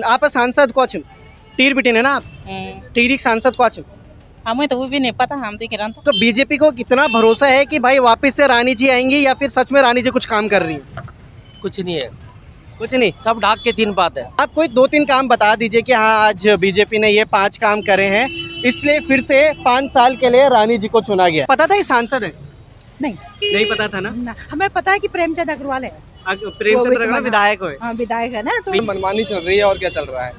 आप सांसद को अच्छे टीर बिटिन है ना आप टीरी सांसद को अच्छे हमें तो वो भी नहीं पता, हम देख रहे तो बीजेपी को कितना भरोसा है कि भाई वापस से रानी जी आएंगी या फिर सच में रानी जी कुछ काम कर रही है? कुछ नहीं है, कुछ नहीं, सब ढाक के तीन बात है। आप कोई 2-3 काम बता दीजिए कि हाँ आज बीजेपी ने ये 5 काम करे हैं इसलिए फिर से 5 साल के लिए रानी जी को चुना गया। पता था ये सांसद है? नहीं पता था ना? हमें पता है कि प्रेमचंद अग्रवाल है। प्रेमचंद अग्रवाल विधायक है। हाँ विधायक है ना। तो मनमानी चल रही है और क्या चल रहा है,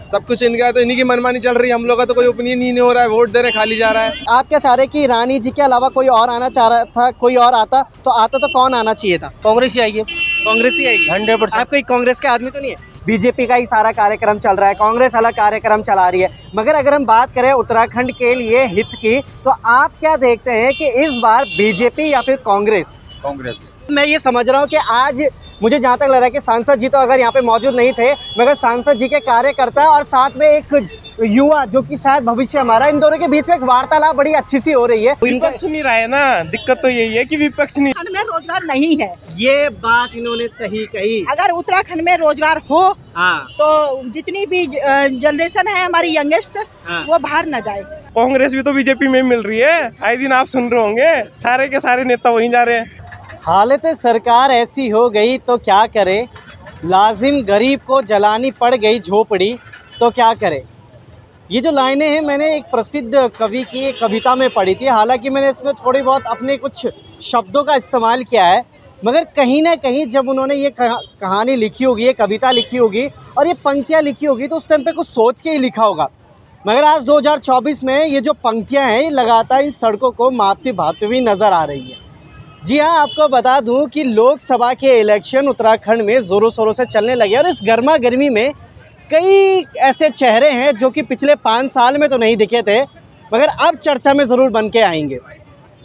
सब कुछ इनका है तो इन्हीं की मनमानी चल रही है। हम लोग का तो कोई ओपिनियन ही नहीं हो रहा है, वोट दे रहे खाली जा रहा है। आप क्या चाह रहे कि रानी जी के अलावा कोई और आना चाह रहा था, कोई और आता तो कौन आना चाहिए था? कांग्रेस ही आएगी, कांग्रेस ही आएगी 100%। आप कोई कांग्रेस के आदमी तो नहीं है? बीजेपी का ही सारा कार्यक्रम चल रहा है, कांग्रेस अलग कार्यक्रम चला रही है, मगर अगर हम बात करें उत्तराखंड के लिए हित की तो आप क्या देखते हैं कि इस बार बीजेपी या फिर कांग्रेस? कांग्रेस। मैं ये समझ रहा हूँ कि आज मुझे जहाँ तक लग रहा है कि सांसद जी तो अगर यहाँ पे मौजूद नहीं थे, मगर सांसद जी के कार्यकर्ता और साथ में एक युवा जो कि शायद भविष्य हमारा, इन दोनों के बीच में एक वार्तालाप बड़ी अच्छी सी हो रही है। विपक्ष नहीं रहा है ना, दिक्कत तो यही है कि विपक्ष नहीं। उत्तराखंड में रोजगार नहीं है, ये बात इन्होंने सही कही। अगर उत्तराखंड में रोजगार हो हाँ। तो जितनी भी जनरेशन है हमारी यंगेस्ट हाँ। वो बाहर न जाए। कांग्रेस भी तो बीजेपी में मिल रही है, आए दिन आप सुन रहे होंगे, सारे के सारे नेता वहीं जा रहे हैं। हालत सरकार ऐसी हो गई तो क्या करे, लाजिम गरीब को जलानी पड़ गई झोपड़ी तो क्या करे। ये जो लाइनें हैं मैंने एक प्रसिद्ध कवि की एक कविता में पढ़ी थी, हालांकि मैंने इसमें थोड़ी बहुत अपने कुछ शब्दों का इस्तेमाल किया है, मगर कहीं ना कहीं जब उन्होंने ये कहानी लिखी होगी, ये कविता लिखी होगी और ये पंक्तियाँ लिखी होगी तो उस टाइम पे कुछ सोच के ही लिखा होगा। मगर आज 2024 में ये जो पंक्तियाँ हैं ये लगातार इन सड़कों को मापती भापती हुई नज़र आ रही है। जी हाँ, आपको बता दूं कि लोकसभा के इलेक्शन उत्तराखंड में ज़ोरों शोरों से चलने लगे और इस गर्मा गर्मी में कई ऐसे चेहरे हैं जो कि पिछले 5 साल में तो नहीं दिखे थे मगर अब चर्चा में ज़रूर बन के आएंगे।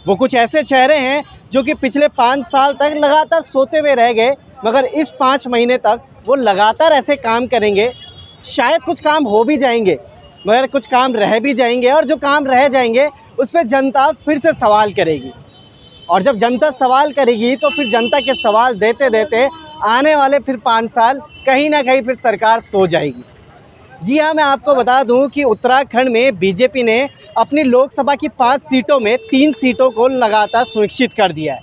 वो कुछ ऐसे चेहरे हैं जो कि पिछले 5 साल तक लगातार सोते हुए रह गए, मगर इस 5 महीने तक वो लगातार ऐसे काम करेंगे। शायद कुछ काम हो भी जाएंगे मगर कुछ काम रह भी जाएंगे और जो काम रह जाएंगे उस पर जनता फिर से सवाल करेगी और जब जनता सवाल करेगी तो फिर जनता के सवाल देते देते आने वाले फिर 5 साल कहीं ना कहीं फिर सरकार सो जाएगी। जी हाँ, मैं आपको बता दूं कि उत्तराखंड में बीजेपी ने अपनी लोकसभा की 5 सीटों में 3 सीटों को लगातार सुनिश्चित कर दिया है,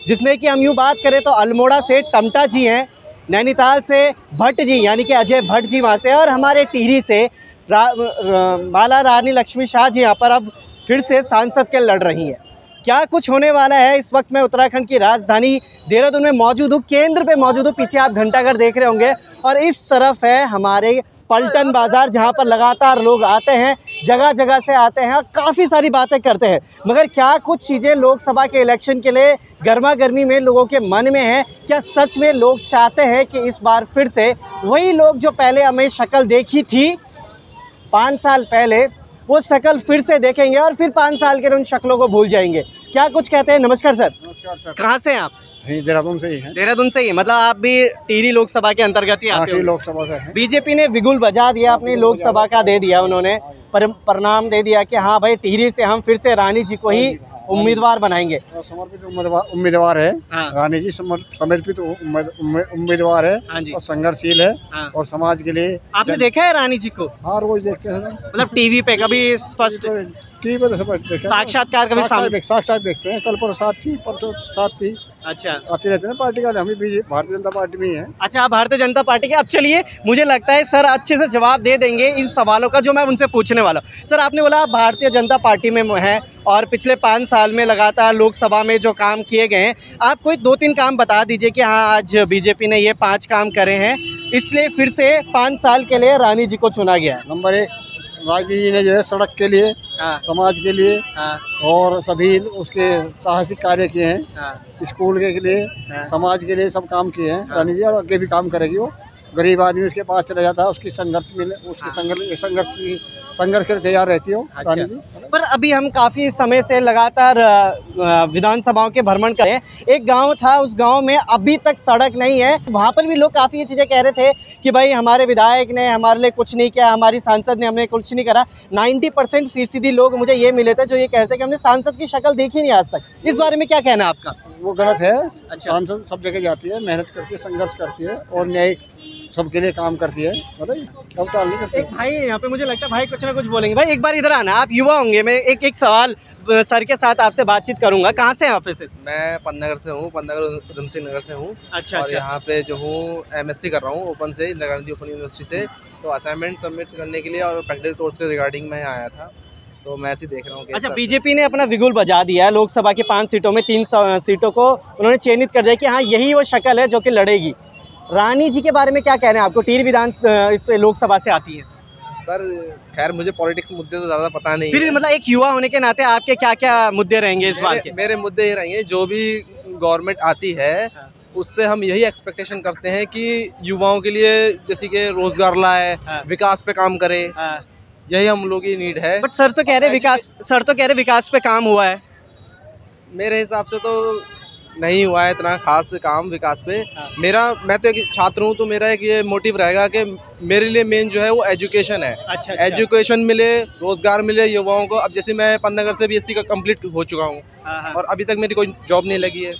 जिसमें कि हम यूँ बात करें तो अल्मोड़ा से टमटा जी हैं, नैनीताल से भट्ट जी यानी कि अजय भट्ट जी वहाँ से, और हमारे टिहरी से माला रानी लक्ष्मी शाह जी यहाँ पर अब फिर से सांसद के लड़ रही हैं। क्या कुछ होने वाला है, इस वक्त मैं उत्तराखंड की राजधानी देहरादून में मौजूद हूँ, केंद्र पे मौजूद हूँ। पीछे आप घंटाघर देख रहे होंगे और इस तरफ है हमारे पलटन बाज़ार जहाँ पर लगातार लोग आते हैं, जगह जगह से आते हैं और काफ़ी सारी बातें करते हैं। मगर क्या कुछ चीज़ें लोकसभा के इलेक्शन के लिए गर्मा गर्मी में लोगों के मन में है? क्या सच में लोग चाहते हैं कि इस बार फिर से वही लोग जो पहले हमें शक्ल देखी थी 5 साल पहले, वो शक्ल फिर से देखेंगे और फिर 5 साल के उन शक्लों को भूल जाएंगे? क्या कुछ कहते हैं? नमस्कार सर। नमस्कार सर। कहाँ से हैं आप? देहरादून से ही है। देहरादून से ही, मतलब आप भी टिहरी लोकसभा के अंतर्गत ही आते हो? लोकसभा से है। बीजेपी ने बिगुल बजा दिया, अपनी लोकसभा का दे दिया, उन्होंने परिणाम दे दिया कि हाँ भाई टिहरी से हम फिर से रानी जी को ही उम्मीदवार बनाएंगे। समर्पित उम्मीदवार है। हाँ। रानी जी समर्पित उम्मीदवार है। हाँ जी। और संघर्षशील है। हाँ। और समाज के लिए। आपने देखा है रानी जी को? हाँ, रोज देखते हैं, मतलब टीवी पे कभी स्पष्ट टीवी पे साक्षात्कार कभी सामने? साक्षात देखते हैं। कल परसों साथ थी। अच्छा, आती रहते हैं पार्टी का, हम भी भारतीय जनता पार्टी में ही है। अच्छा, आप भारतीय जनता पार्टी के। अब चलिए, मुझे लगता है सर अच्छे से जवाब दे देंगे इन सवालों का जो मैं उनसे पूछने वाला हूँ। सर, आपने बोला आप भारतीय जनता पार्टी में हैं और पिछले 5 साल में लगातार लोकसभा में जो काम किए गए हैं, आप कोई 2-3 काम बता दीजिए कि हाँ आज बीजेपी ने ये 5 काम करे हैं इसलिए फिर से 5 साल के लिए रानी जी को चुना गया है। नंबर 1, रानी जी ने जो है सड़क के लिए, समाज के लिए और सभी उसके साहसिक कार्य किए हैं। स्कूल के लिए, समाज के लिए सब काम किए हैं रानी जी, और आगे भी काम करेगी। वो गरीब आदमी उसके पास चला जाता है, उसकी संघर्ष मिले, उसकी संघर्ष के तैयार रहती हो रानी जी। पर अभी हम काफ़ी समय से लगातार विधानसभाओं के भ्रमण करें, एक गांव था, उस गांव में अभी तक सड़क नहीं है। वहां पर भी लोग काफ़ी ये चीज़ें कह रहे थे कि भाई हमारे विधायक ने हमारे लिए कुछ नहीं किया, हमारी सांसद ने हमने कुछ नहीं करा। 90% लोग मुझे ये मिले थे जो ये कहते थे कि हमने सांसद की शक्ल देखी नहीं आज तक। इस बारे में क्या कहना है आपका? वो गलत है। अच्छा। सांसद सब जगह जाती है, मेहनत करती है, संघर्ष करती है और न्यायिक सबके लिए काम करती है, बताइए अब टाल नहीं करती। एक भाई यहाँ पे, मुझे लगता है भाई कुछ ना कुछ बोलेंगे। भाई एक बार इधर आना, आप युवा होंगे, मैं एक सवाल सर के साथ आपसे बातचीत करूंगा। कहाँ से हैं आप? से मैं पंतनगर से हूँ, पंतनगर उधमसिंह नगर से हूँ। अच्छा और अच्छा। यहाँ पे जो हूँ MSc कर रहा हूँ ओपन से, इंदिरा गांधी ओपन यूनिवर्सिटी से। तो असाइनमेंट सबमिट करने के लिए और प्रैक्टिकल कोर्स के रिगार्डिंग मैं आया था, तो मैं ऐसे देख रहा हूँ। अच्छा, बीजेपी ने अपना बिगुल बजा दिया है, लोकसभा की 5 सीटों में 3 सीटों को उन्होंने चयनित कर दिया कि हाँ यही वो शक्ल है जो कि लड़ेगी। रानी जी के बारे में क्या कहना है आपको? टिहरी विधान इस लोकसभा से आती है। सर खैर मुझे पॉलिटिक्स मुद्दे तो ज़्यादा पता नहीं फिर है। मतलब एक युवा होने के नाते आपके क्या क्या मुद्दे रहेंगे इस बार के? मेरे मुद्दे ये रहेंगे, जो भी गवर्नमेंट आती है उससे हम यही एक्सपेक्टेशन करते हैं कि युवाओं के लिए जैसे कि रोजगार लाए, विकास पे काम करे, यही हम लोग की नीड है। बट सर तो कह रहे विकास पे काम हुआ है। मेरे हिसाब से तो नहीं हुआ है इतना खास काम विकास पे। मैं तो एक छात्र हूँ, तो मेरा एक ये मोटिव रहेगा कि मेरे लिए मेन जो है वो एजुकेशन है। अच्छा। एजुकेशन मिले, रोजगार मिले युवाओं को। अब जैसे मैं पंतनगर से BSc का कंप्लीट हो चुका हूँ और अभी तक मेरी कोई जॉब नहीं लगी है।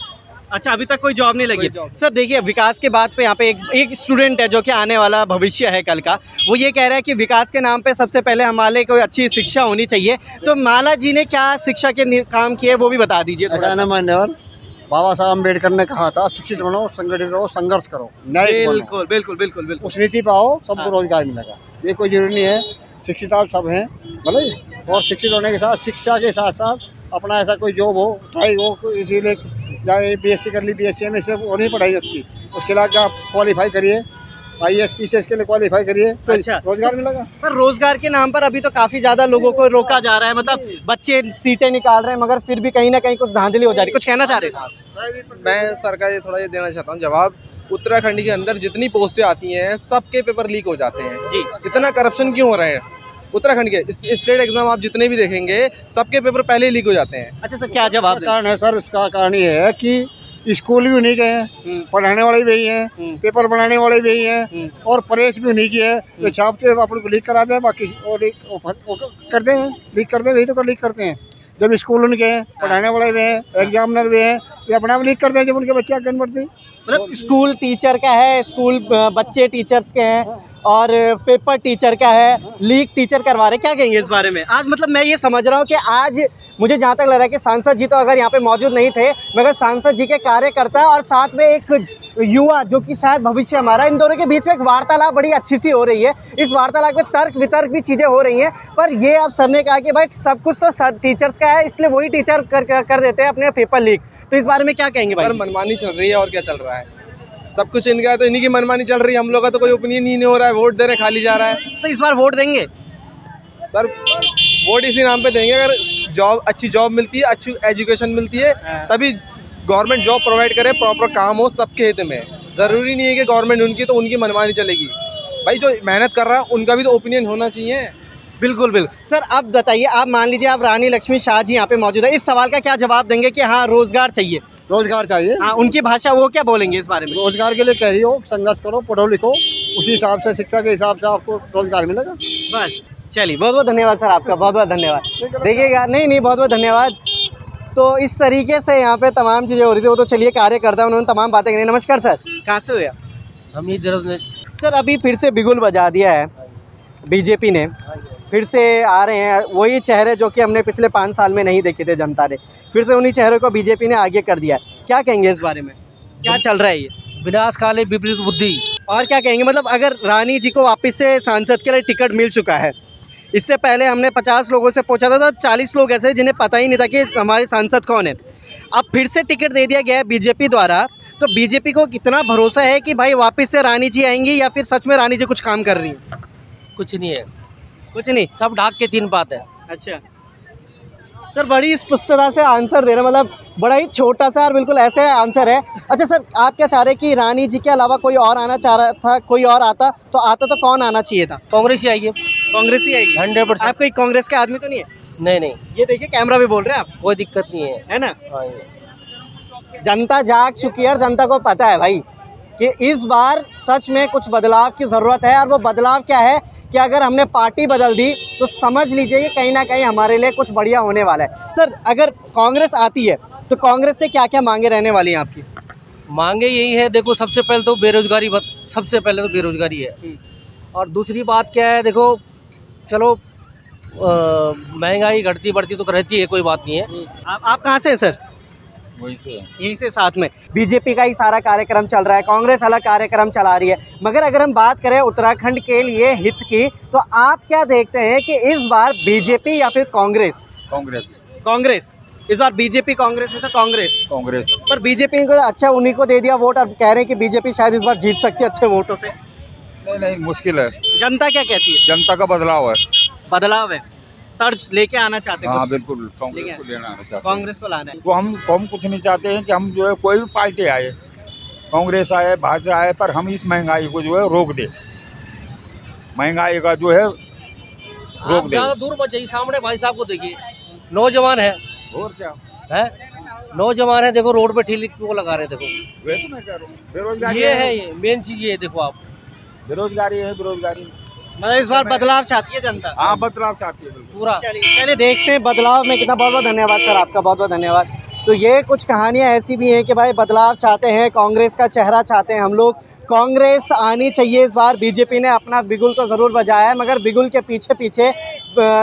अच्छा, अभी तक कोई जॉब नहीं लगी। सर देखिए, विकास के बाद पे यहाँ पे एक स्टूडेंट है जो कि आने वाला भविष्य है कल का, वो ये कह रहा है कि विकास के नाम पे सबसे पहले हमारे कोई अच्छी शिक्षा होनी चाहिए। तो माला जी ने क्या शिक्षा के काम किए वो भी बता दीजिए। मान्यवर बाबा साहब अम्बेडकर ने कहा था, शिक्षित बनो, संगठित रहो, संघर्ष करो, न्यायिक बनो। बिल्कुल बिल्कुल बिल्कुल बिल्कुल। उस नीति पाओ, सबको रोजगार मिलेगा। ये कोई जरूरी नहीं है, शिक्षित आप सब हैं भले, और शिक्षित होने के साथ शिक्षा के साथ साथ अपना ऐसा कोई जॉब हो, ट्राई हो, इसीलिए या BSc कर ली, BSc में सिर्फ और नहीं पढ़ाई होती, उसके बाद आप क्वालिफाई करिए, IAS PCS के लिए क्वालिफाई करिए, तो अच्छा, रोजगार मिलेगा। पर रोजगार के नाम पर अभी तो काफी ज्यादा लोगों को रोका जा रहा है, मतलब बच्चे सीटें निकाल रहे हैं मगर फिर भी कहीं ना कहीं कुछ धांधली हो जा रही है। कुछ कहना चाह रहे हैं? मैं सर का ये थोड़ा ये देना चाहता हूँ जवाब। उत्तराखंड के अंदर जितनी पोस्टें आती हैं सबके पेपर लीक हो जाते हैं जी। इतना करप्शन क्यों हो रहा है उत्तराखंड के? स्टेट एग्जाम आप जितने भी देखेंगे सबके पेपर पहले ही लीक हो जाते हैं। अच्छा सर, क्या जवाब कारण है? सर इसका कारण ये है कि स्कूल भी उन्हीं के हैं, पढ़ाने वाले भी यही हैं, पेपर बनाने वाले भी यही हैं, और प्रेस भी उन्हीं की है। जो छापते हैं अपन को लीक करा दें, बाकी और करते हैं, लीक करते हैं, वही तो लीक करते हैं। जब स्कूल उनके हैं, पढ़ाने वाले भी हैं, एग्जामिनर भी हैं, ये अपना भी लीक करते हैं जब उनके बच्चे आगे बढ़ते। मतलब स्कूल टीचर का है, स्कूल बच्चे टीचर्स के हैं, और पेपर टीचर का है, लीक टीचर करवा रहे। क्या कहेंगे इस बारे में? आज मतलब मैं ये समझ रहा हूँ कि आज मुझे जहाँ तक लग रहा है कि सांसद जी तो अगर यहाँ पे मौजूद नहीं थे, मगर सांसद जी के कार्यकर्ता और साथ में एक युवा जो कि शायद भविष्य हमारा, इन दोनों के बीच में एक वार्तालाप बड़ी अच्छी सी हो रही है। इस वार्तालाप में तर्क वितर्क भी चीज़ें हो रही हैं, पर ये अब सर ने कहा कि भाई सब कुछ तो सर टीचर्स का है, इसलिए वही टीचर कर देते हैं अपने पेपर लीक। तो इस बारे में क्या कहेंगे भाई? सर मनमानी चल रही है, और क्या चल रहा है? सब कुछ इनका है तो इन्हीं की मनमानी चल रही है। हम लोग का तो कोई ओपिनियन ही नहीं हो रहा है, वोट दे रहे खाली जा रहा है। तो इस बार वोट देंगे? सर वोट इसी नाम पे देंगे, अगर अच्छी जॉब मिलती है, अच्छी एजुकेशन मिलती है, तभी गवर्नमेंट जॉब प्रोवाइड करे, प्रॉपर काम हो सबके हित में। ज़रूरी नहीं है कि गवर्नमेंट उनकी तो उनकी मनमानी चलेगी। भाई जो मेहनत कर रहा है उनका भी तो ओपिनियन होना चाहिए। बिल्कुल बिल्कुल। सर आप बताइए, आप मान लीजिए आप रानी लक्ष्मी शाह जी यहाँ पे मौजूद है, इस सवाल का क्या जवाब देंगे कि हाँ रोजगार चाहिए? रोजगार चाहिए। हाँ, उनकी भाषा वो क्या बोलेंगे इस बारे में? रोजगार के लिए कह रही हो, संघर्ष करो, पढ़ो लिखो, उसी हिसाब से शिक्षा के हिसाब से आपको रोजगार मिलेगा। बस चलिए, बहुत बहुत धन्यवाद सर आपका, बहुत बहुत धन्यवाद। देखिएगा, नहीं बहुत बहुत धन्यवाद। तो इस तरीके से यहाँ पे तमाम चीज़ें हो रही थी। वो तो चलिए कार्यकर्ता उन्होंने तमाम बातें करी। नमस्कार सर, कहाँ से हुए? हम इधर। सर अभी फिर से बिगुल बजा दिया है बीजेपी ने, फिर से आ रहे हैं वही चेहरे जो कि हमने पिछले 5 साल में नहीं देखे थे जनता ने, फिर से उन्हीं चेहरों को बीजेपी ने आगे कर दिया है। क्या कहेंगे इस बारे में? क्या चल रहा है ये? विनाशकाले विपरीत बुद्धि। और क्या कहेंगे, मतलब अगर रानी जी को वापस से सांसद के लिए टिकट मिल चुका है, इससे पहले हमने 50 लोगों से पूछा था तो 40 लोग ऐसे जिन्हें पता ही नहीं था कि हमारे सांसद कौन है। अब फिर से टिकट दे दिया गया है बीजेपी द्वारा, तो बीजेपी को कितना भरोसा है कि भाई वापस से रानी जी आएंगी, या फिर सच में रानी जी कुछ काम कर रही है? कुछ नहीं है, कुछ नहीं, सब ढाक के 3 बात है। अच्छा सर, बड़ी स्पष्टता से आंसर दे रहे हैं, मतलब बड़ा ही छोटा सा और बिल्कुल ऐसे आंसर है। अच्छा सर, आप क्या चाह रहे हैं कि रानी जी के अलावा कोई और आना चाह रहा था? कोई और आता तो कौन आना चाहिए था? कांग्रेस ही आएगी। कांग्रेस ही आएगी 100%। आप कोई कांग्रेस के आदमी तो नहीं है? नहीं, ये देखिए कैमरा भी बोल रहे हैं आप, कोई दिक्कत नहीं है ना? हाँ, जनता जाग चुकी है और जनता को पता है भाई कि इस बार सच में कुछ बदलाव की ज़रूरत है। और वो बदलाव क्या है कि अगर हमने पार्टी बदल दी तो समझ लीजिए कि कहीं ना कहीं हमारे लिए कुछ बढ़िया होने वाला है। सर अगर कांग्रेस आती है तो कांग्रेस से क्या क्या मांगे रहने वाली हैं आपकी? मांगे यही है, देखो सबसे पहले तो बेरोजगारी, सबसे पहले तो बेरोजगारी है। और दूसरी बात क्या है, देखो चलो महंगाई घटती बढ़ती तो रहती है, कोई बात नहीं है। आप कहाँ से हैं सर? वहीं से यहीं से साथ में बीजेपी का ही सारा कार्यक्रम चल रहा है, कांग्रेस अलग कार्यक्रम चला रही है, मगर अगर हम बात करें उत्तराखंड के लिए हित की, तो आप क्या देखते हैं कि इस बार बीजेपी या फिर कांग्रेस? कांग्रेस। कांग्रेस इस बार बीजेपी कांग्रेस में से कांग्रेस पर बीजेपी को अच्छा उन्हीं को दे दिया वोट, और कह रहे हैं कि बीजेपी शायद इस बार जीत सकती है अच्छे वोटों से। नहीं, मुश्किल है। जनता क्या कहती है? जनता का बदलाव है, बदलाव है, तर्ज लेके आना चाहते हैं। हाँ बिल्कुल, कांग्रेस को लेना आना चाहते हैं, कांग्रेस को लाना है। तो हम कुछ नहीं चाहते हैं कि हम जो है कोई भी पार्टी आए, कांग्रेस आए, भाजपा आए, पर हम इस महंगाई को जो है रोक दे, महंगाई का जो है रोक दे। ज़्यादा दूर मत जाइए, सामने भाई साहब को देखिए, नौजवान है और क्या है, नौजवान है, देखो रोड पे ठेली क्यों लगा रहे, देखो वे तो मैं कह रहा हूँ, बेरोजगारी ये है, ये मेन चीज ये है, देखो आप बेरोजगारी है, बेरोजगारी। मतलब इस बार बदलाव चाहती है जनता। हाँ बदलाव चाहती है बिल्कुल। पूरा। चलिए देखते हैं बदलाव में कितना। बहुत बहुत धन्यवाद सर, आपका बहुत बहुत धन्यवाद। तो ये कुछ कहानियाँ ऐसी भी हैं कि भाई बदलाव चाहते हैं, कांग्रेस का चेहरा चाहते हैं हम लोग, कांग्रेस आनी चाहिए इस बार। बीजेपी ने अपना बिगुल तो ज़रूर बजाया है, मगर बिगुल के पीछे पीछे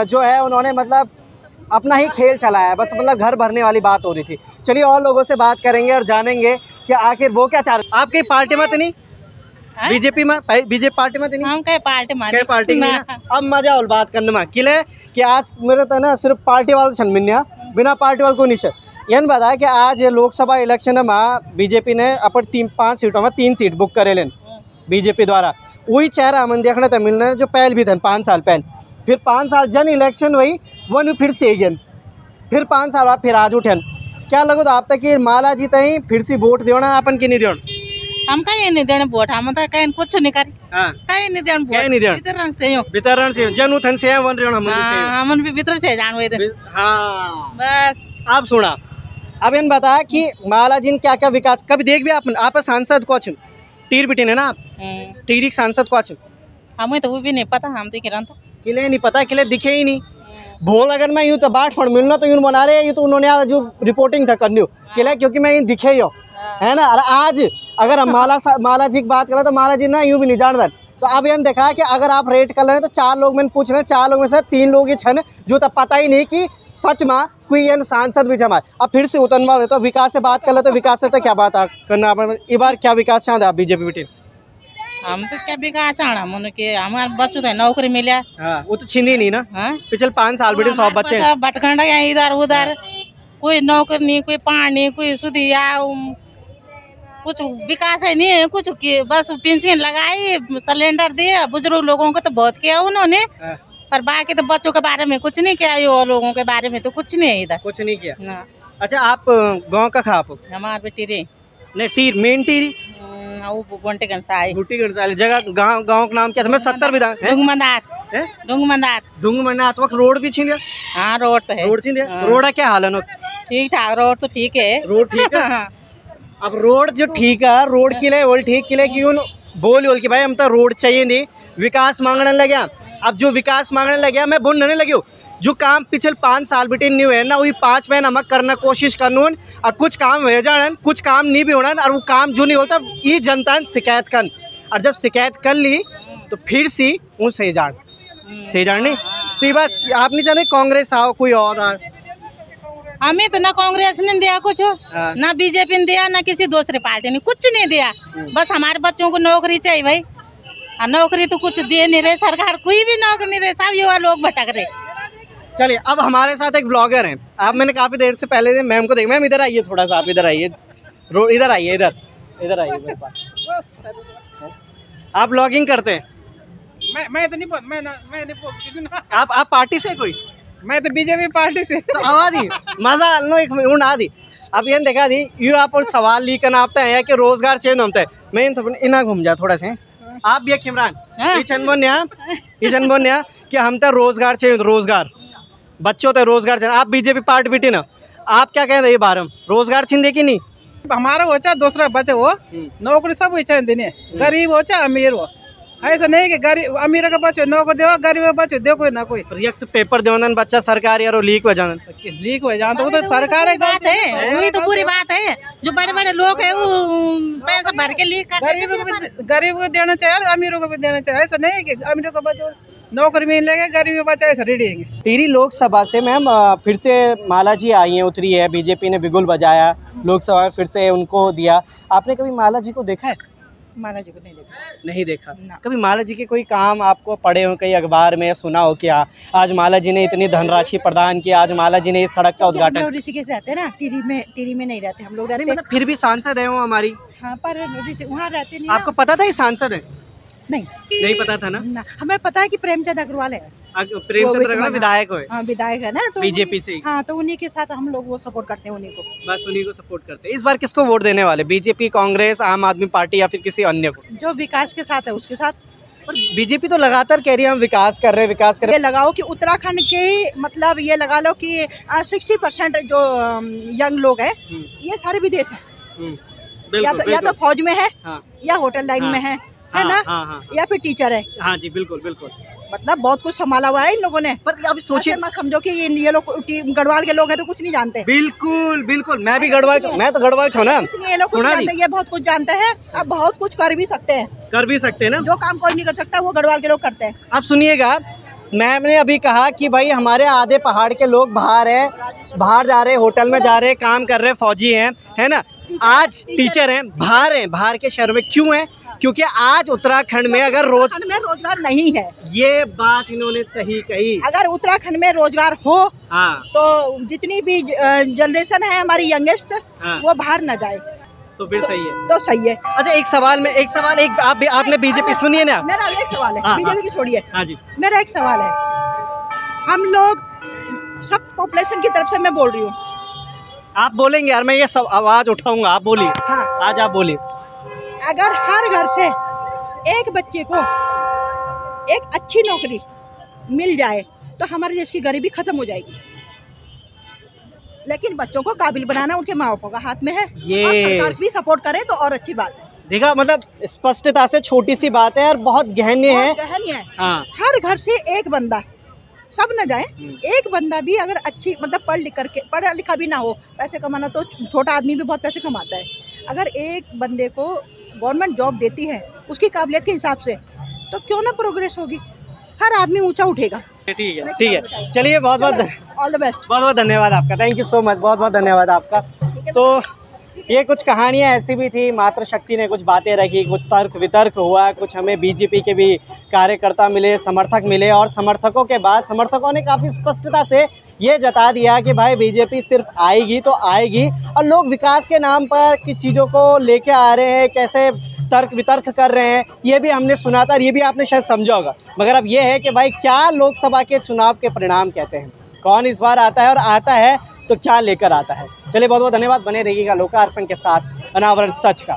जो है उन्होंने मतलब अपना ही खेल चलाया है, बस मतलब घर भरने वाली बात हो रही थी। चलिए और लोगों से बात करेंगे और जानेंगे कि आखिर वो क्या चाह रहे। आपकी पार्टी मत नहीं? बीजेपी में, बीजेपी पार्टी में नहीं? हम कई पार्टी में, कई पार्टी में ना। अब मजा और बात करने में किले कि आज मेरे तो ना सिर्फ पार्टी वाले छन मिन्या, बिना पार्टी वाले को नहीं छे। यह बताया कि आज लोकसभा इलेक्शन में बीजेपी ने अपन 3-5 सीटों में 3 सीट बुक करे लेन बीजेपी द्वारा। वही चेहरा हमन देखने तो मिलना जो पहल भी थे 5 साल पहले, फिर 5 साल जन इलेक्शन वही वन फिर से गन, फिर 5 साल बाद फिर आज उठन। क्या लगो तो आप तक कि माला जी तई फिर से वोट देना अपन की नहीं देना? हम कहीं नहीं देने वोट, हम तो कहीं कुछ नहीं करी, कहीं नहीं देने वोट, नहीं देना वितरण से हो, वितरण से जन उथन से वन रेण हमन भी वितरण से जानवे दे। हाँ बस आप सुना। अब इन बताया कि माला जी ने क्या क्या विकास कभी देख भी आप सांसद को अच्छे टीर बिटिन है ना, आप टीरी सांसद को अच्छे हमें तो वो भी नहीं पता, हम देख रहे किले नहीं पता, किले दिखे ही नहीं। भोल अगर मैं यूँ तो बाट फंड मिलना तो यूँ बना रहे, यूँ तो उन्होंने जो रिपोर्टिंग था करनी किले, क्योंकि मैं यूँ दिखे ही है ना। और आज अगर हम माला जी की बात करें तो माला जी ना यूँ भी नहीं जानते। तो अब यह देखा कि अगर आप रेट कर रहे हैं तो 4 लोग मैंने पूछ रहे हैं, 4 लोग में से 3 लोग ही छन जो तो पता ही नहीं कि सच में कोई ये सांसद भी जमा। अब फिर से उतनवा तो विकास से बात कर ले, तो विकास से तो क्या बात करना इस बार, क्या विकास चाहते आप बीजेपी बेटी? हम तो क्या विकास चाहना मन के हमारे बच्चों को नौकरी मिले। हाँ, वो तो छिंदी नहीं ना। पिछले 5 साल बेटे 100 बच्चे भटखंड है इधर उधर, कोई नौकरी नहीं, कोई पानी, कोई सुधिया, कुछ विकास है नहीं कुछ, बस पेंशन लगाई, सिलेंडर दिए बुजुर्ग लोगों को तो बहुत किया उन्होंने, पर बाकी तो बच्चों के बारे में कुछ नहीं किया, ये लोगों के बारे में तो कुछ नहीं है इधर, कुछ नहीं किया ना। अच्छा आप गांव का खा आप? हमारे बेटी रे नहीं टीर मेन टीरी गोंटे गंसाई जगह गांव का नाम क्या था? मैं 70 विधान डूंगमंदार तो रोड भी छीन दिया। हाँ रोड तो है, रोड छीन दिया। रोड क्या हाल है? ठीक ठाक रोड तो ठीक है, रोड ठीक है। अब रोड जो ठीक है, रोड के लिए बोल ठीक के लिए क्यों बोल कि भाई हम तो रोड चाहिए नहीं, विकास मांगने लगे। अब जो विकास मांगने लगे मैं बोलने लगे जो काम पिछले 5 साल बेटे नहीं हुए ना, वही 5 महीना नमक करना कोशिश करनू, और कुछ काम हो जान, कुछ काम नहीं भी होना, और वो काम जो नहीं होता ये जनता शिकायत कर, और जब शिकायत कर ली तो फिर से वो सही जान नहीं। तो ये बात आप नहीं चाहते कांग्रेस आओ कोई और? हमें तो ना कांग्रेस ने दिया कुछ, ना बीजेपी ने दिया, ना किसी दूसरे पार्टी ने कुछ नहीं दिया। बस हमारे बच्चों को नौकरी चाहिए भाई, और नौकरी तो कुछ दे नहीं रहे सरकार, कोई भी नौकरी नहीं रहे, सब युवा लोग भटक रहे। चलिए अब हमारे साथ एक ब्लॉगर हैं, आप मैंने काफ़ी देर से पहले मैम को देख, मैम इधर आइए थोड़ा सा, आप इधर आइए, इधर आइए, इधर आइए मेरे पास। आप ब्लॉगिंग करते हैं? मैं तो नहीं, मैं नहीं। आप पार्टी से कोई? मैं तो बीजेपी पार्टी से। तो आवाज ही मजा लो एक मिनट आ दी। अब ये देखा दी यू आप और सवाल लीकन आपता है कि रोजगार चेंज होता है, मैं इना घूम जा थोड़ा से। आप भी इमरान ये बोन्या कि हम तो रोजगार चाहिए, रोजगार बच्चों तो रोजगार चाहिए। आप बीजेपी पार्टी बेटी ना, आप क्या कह रहे हैं बार रोजगार छीन दे कि नहीं? हमारा हो चाहे दूसरा बच्चे हो, नौकरी सब हो चाहे देने, गरीब हो चाहे अमीर हो, ऐसा नहीं कि गरीब अमीर का बच्चों नौकर दो, गरीब का बच्चों दो कोई ना कोई। रिएक्ट पेपर देवन बच्चा सरकारी और लीक हो जान लीक हो जान तो वो तो सरकार बात है, वही तो बुरी बात है। जो बड़े बड़े लोग है वो पैसा भर के लीक कर गरीब को देना चाहिए और अमीरों को भी देना चाहिए। ऐसा नहीं कि अमीरों का बच्चों नौकरी मिलेगा, गरीब का बच्चा ऐसा रेडिएंगे। टिहरी लोकसभा से मैम फिर से माला जी आई हैं, उतरी है, बीजेपी ने बिगुल बजाया, लोकसभा में फिर से उनको दिया। आपने कभी माला जी को देखा है? माला जी को नहीं देखा नहीं देखा। कभी माला जी के कोई काम आपको पढ़े हो कहीं अखबार में, सुना हो क्या आज माला जी ने इतनी धनराशि प्रदान की, आज माला जी ने इस सड़क का उद्घाटन? ऋषिकेश रहते हैं ना, टिहरी में नहीं रहते हम लोग, रहते मतलब फिर भी सांसद है वो हमारी। हाँ, पर वहाँ रहते नहीं। आपको पता था ये सांसद है? नहीं पता था ना। हमें पता है कि प्रेमचंद अग्रवाल है। प्रेमचंद अग्रवाल विधायक है। हाँ, विधायक है ना, तो बीजेपी से। हाँ, तो उन्हीं के साथ हम लोग वो सपोर्ट करते हैं, उन्हीं को, बस उन्हीं को सपोर्ट करते हैं। इस बार किसको वोट देने वाले? बीजेपी, कांग्रेस, आम आदमी पार्टी या फिर किसी अन्य को? जो विकास के साथ है उसके साथ। पर बीजेपी तो लगातार कह रही है हम विकास कर रहे हैं। ये लगाओ कि उत्तराखंड के, मतलब ये लगा लो कि 60% जो यंग लोग हैं ये सारे विदेश हैं, या तो फौज में है, या होटल लाइन में है ना, या फिर टीचर है। हाँ जी, बिल्कुल बिल्कुल। मतलब बहुत कुछ संभाला हुआ है इन लोगों ने। पर अब सोचिए, मत समझो कि ये लोग गढ़वाल के लोग हैं तो कुछ नहीं जानते। बिल्कुल बिल्कुल, मैं भी गढ़वाल, मैं तो गढ़वाल छो ना। ये लोग कुछ जानते, ये बहुत कुछ जानते हैं। अब बहुत कुछ कर भी सकते हैं ना, जो काम कोई नहीं कर सकता वो गढ़वाल के लोग करते हैं। आप सुनिएगा, मैंने अभी कहा कि भाई हमारे आधे पहाड़ के लोग बाहर हैं, बाहर जा रहे हैं, होटल में जा रहे हैं, काम कर रहे हैं, फौजी हैं, है ना, आज टीचर हैं, बाहर के शहर में। क्यों है? क्योंकि आज उत्तराखंड में अगर रोजगार नहीं है। ये बात इन्होंने सही कही। अगर उत्तराखंड में रोजगार हो, हाँ, तो जितनी भी जनरेशन है हमारी यंगेस्ट, हाँ, वो बाहर न जाए, तो फिर सही है। तो सही है। अच्छा, एक सवाल आपने बीजेपी सुनिए ना, मेरा एक सवाल है, बीजेपी की छोड़िए। हाँ जी, मेरा एक सवाल है, हम लोग सब पॉपुलेशन की तरफ से मैं बोल रही हूँ। आप बोलेंगे यार, मैं ये सब आवाज उठाऊंगा, आप बोलिए। हाँ, आज आप बोलिए। अगर हर घर से एक बच्चे को एक अच्छी नौकरी मिल जाए तो हमारे देश की गरीबी खत्म हो जाएगी। लेकिन बच्चों को काबिल बनाना उनके माँ बापों का हाथ में है, ये और सरकार भी सपोर्ट करे तो और अच्छी बात है। देखा, मतलब स्पष्टता से छोटी सी बात है और बहुत गहन है। हाँ। हर घर से एक बंदा, सब न जाए, एक बंदा भी अगर अच्छी, मतलब पढ़ा लिखा भी ना हो, पैसे कमाना तो छोटा आदमी भी बहुत पैसे कमाता है। अगर एक बंदे को गवर्नमेंट जॉब देती है उसकी काबिलियत के हिसाब से, तो क्यों ना प्रोग्रेस होगी, हर आदमी ऊंचा उठेगा। ठीक है, चलिए, बहुत बहुत ऑल द बेस्ट, बहुत बहुत धन्यवाद आपका, थैंक यू सो मच, बहुत बहुत धन्यवाद आपका। तो ये कुछ कहानियाँ ऐसी भी थी, मातृशक्ति ने कुछ बातें रखी, कुछ तर्क वितर्क हुआ, कुछ हमें बीजेपी के भी कार्यकर्ता मिले, समर्थक मिले, और समर्थकों के बाद समर्थकों ने काफ़ी स्पष्टता से ये जता दिया कि भाई बीजेपी सिर्फ आएगी तो आएगी, और लोग विकास के नाम पर किस चीज़ों को लेके आ रहे हैं, कैसे तर्क वितर्क कर रहे हैं, ये भी हमने सुना था और ये भी आपने शायद समझा होगा। मगर अब ये है कि भाई क्या लोकसभा के चुनाव के परिणाम कहते हैं, कौन इस बार आता है, और आता है तो क्या लेकर आता है। चलिए, बहुत बहुत धन्यवाद, बने रहिएगा लोकार्पण के साथ, अनावरण सच का।